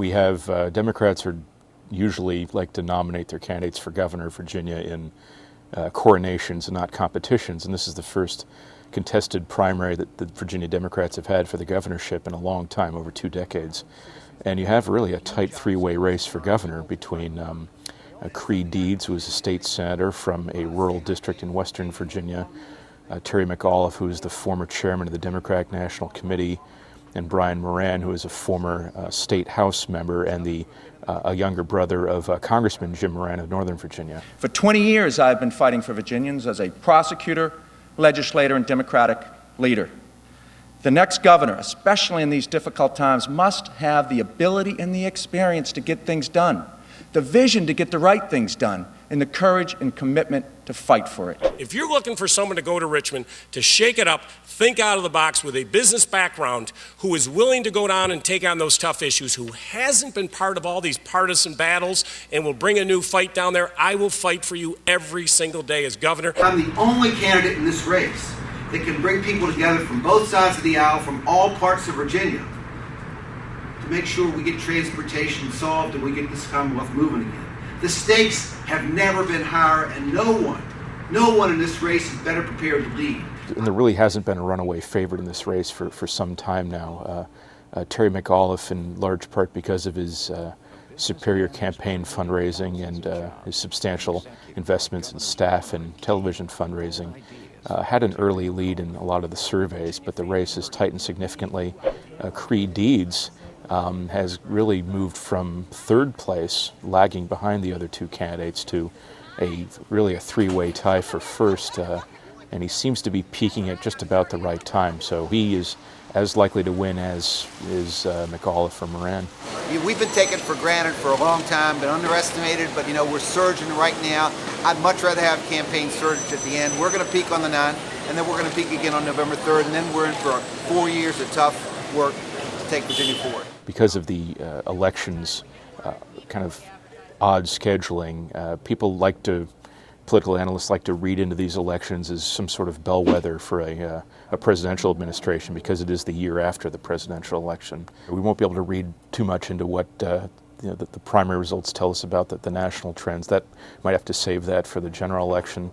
We have Democrats are usually like to nominate their candidates for governor of Virginia in coronations and not competitions, and this is the first contested primary that the Virginia Democrats have had for the governorship in a long time, over 2 decades. And you have really a tight three-way race for governor between Creed Deeds, who is a state senator from a rural district in western Virginia, Terry McAuliffe, who is the former chairman of the Democratic National Committee, and Brian Moran, who is a former state House member and a younger brother of Congressman Jim Moran of Northern Virginia. For 20 years, I've been fighting for Virginians as a prosecutor, legislator, and Democratic leader. The next governor, especially in these difficult times, must have the ability and the experience to get things done, the vision to get the right things done, and the courage and commitment to fight for it. If you're looking for someone to go to Richmond, to shake it up, think out of the box with a business background, who is willing to go down and take on those tough issues, who hasn't been part of all these partisan battles and will bring a new fight down there, I will fight for you every single day as governor. I'm the only candidate in this race that can bring people together from both sides of the aisle, from all parts of Virginia, to make sure we get transportation solved and we get this Commonwealth moving again. The stakes have never been higher, and no one in this race is better prepared to lead. And there really hasn't been a runaway favorite in this race for some time now. Terry McAuliffe, in large part because of his superior campaign fundraising and his substantial investments in staff and television fundraising, had an early lead in a lot of the surveys, but the race has tightened significantly. Creed Deeds has really moved from third place, lagging behind the other two candidates, to really a three-way tie for first, and he seems to be peaking at just about the right time. So he is as likely to win as is McAuliffe or Moran. We've been taken for granted for a long time, been underestimated, but we're surging right now. I'd much rather have campaign surge at the end. We're going to peak on the 9th, and then we're going to peak again on November 3rd, and then we're in for 4 years of tough work to take Virginia forward. Because of the elections kind of odd scheduling, political analysts like to read into these elections as some sort of bellwether for a presidential administration, because it is the year after the presidential election. We won't be able to read too much into what the primary results tell us about the national trends. That might have to save that for the general election.